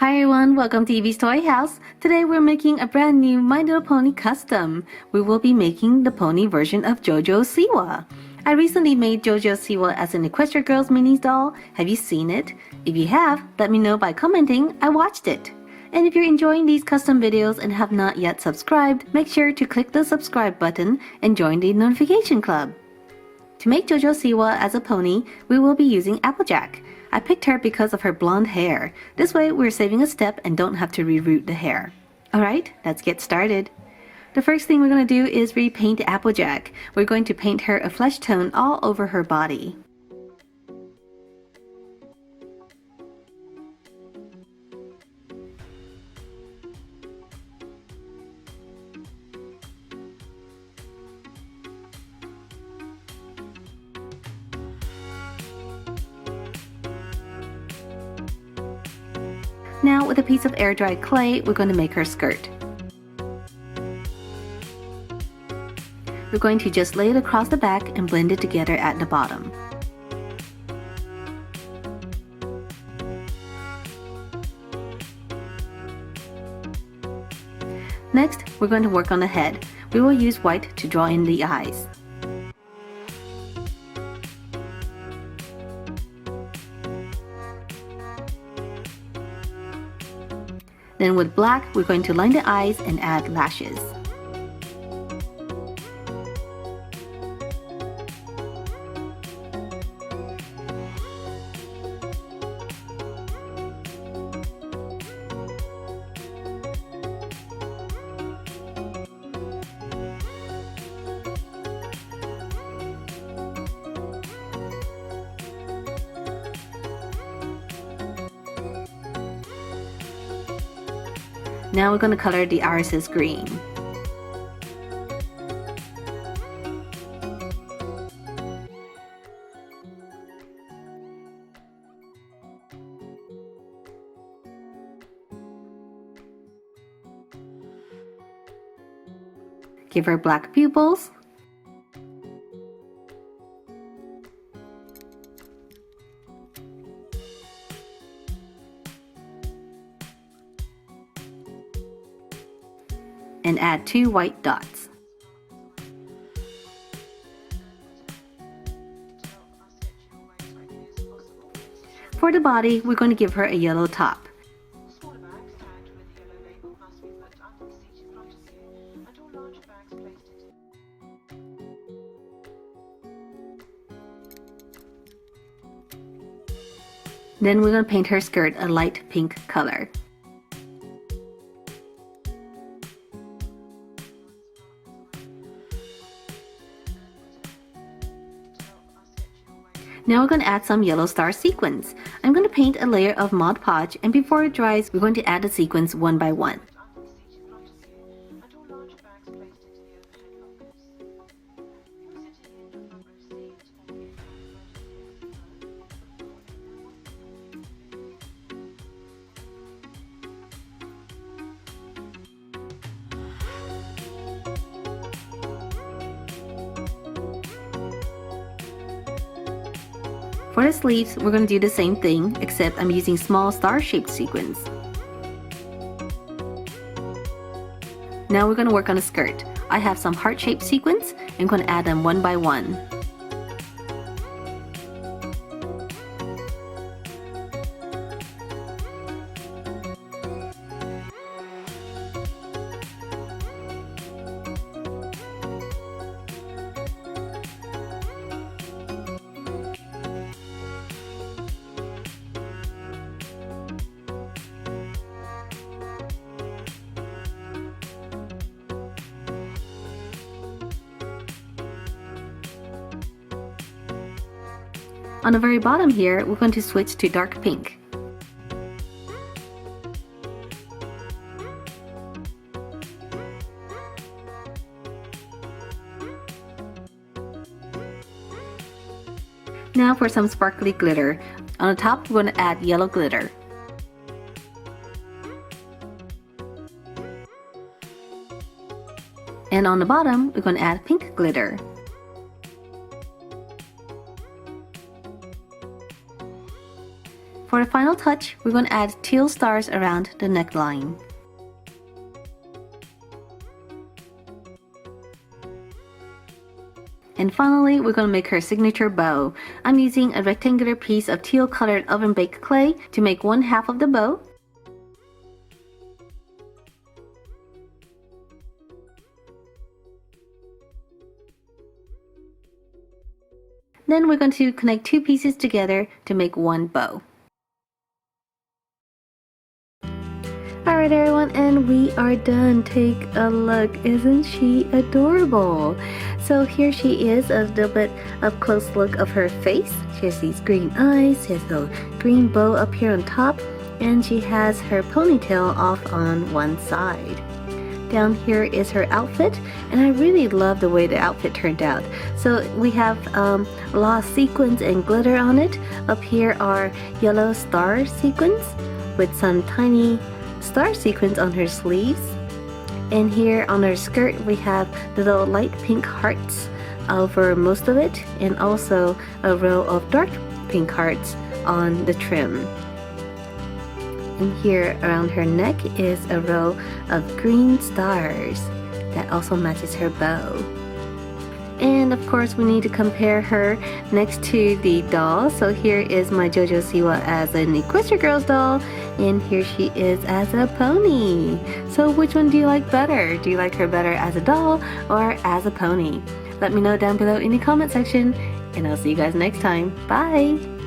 Hi everyone, welcome to Evie's Toy House. Today we're making a brand new My Little Pony custom. We will be making the pony version of Jojo Siwa. I recently made Jojo Siwa as an Equestria Girls minis doll. Have you seen it? If you have, let me know by commenting I watched it. And if you're enjoying these custom videos and have not yet subscribed, make sure to click the subscribe button and join the notification club. To make Jojo Siwa as a pony, we will be using Applejack. I picked her because of her blonde hair. This way we're saving a step and don't have to reroot the hair. Alright, let's get started. The first thing we're going to do is repaint Applejack. We're going to paint her a flesh tone all over her body. Now with a piece of air-dried clay, we're going to make her skirt. We're going to just lay it across the back and blend it together at the bottom. Next, we're going to work on the head. We will use white to draw in the eyes. Then with black, we're going to line the eyes and add lashes. Now we're going to color the irises green. Give her black pupils. And add 2 white dots. For the body, we're going to give her a yellow top. Then we're going to paint her skirt a light pink color. Now we're going to add some yellow star sequins. I'm going to paint a layer of Mod Podge, and before it dries, we're going to add the sequins one by one. For the sleeves, we're going to do the same thing, except I'm using small star-shaped sequins. Now we're going to work on the skirt. I have some heart-shaped sequins. I'm going to add them one by one. On the very bottom here, we're going to switch to dark pink. Now for some sparkly glitter. On the top, we're going to add yellow glitter. And on the bottom, we're going to add pink glitter. For the final touch, we're going to add teal stars around the neckline. And finally, we're going to make her signature bow. I'm using a rectangular piece of teal colored oven baked clay to make one half of the bow. Then we're going to connect two pieces together to make one bow. Alright everyone, and we are done. Take a look. Isn't she adorable? So here she is, a little bit up close look of her face. She has these green eyes, she has a green bow up here on top, and she has her ponytail off on one side. Down here is her outfit, and I really love the way the outfit turned out. So we have a lot of sequins and glitter on it. Up here are yellow star sequins with some tiny star sequins on her sleeves. And here on her skirt we have the little light pink hearts over most of it, and also a row of dark pink hearts on the trim. And here around her neck is a row of green stars that also matches her bow. And of course we need to compare her next to the doll. So here is my Jojo Siwa as an Equestria Girls doll, and here she is as a pony. So which one do you like better? Do you like her better as a doll or as a pony? Let me know down below in the comment section, and I'll see you guys next time. Bye!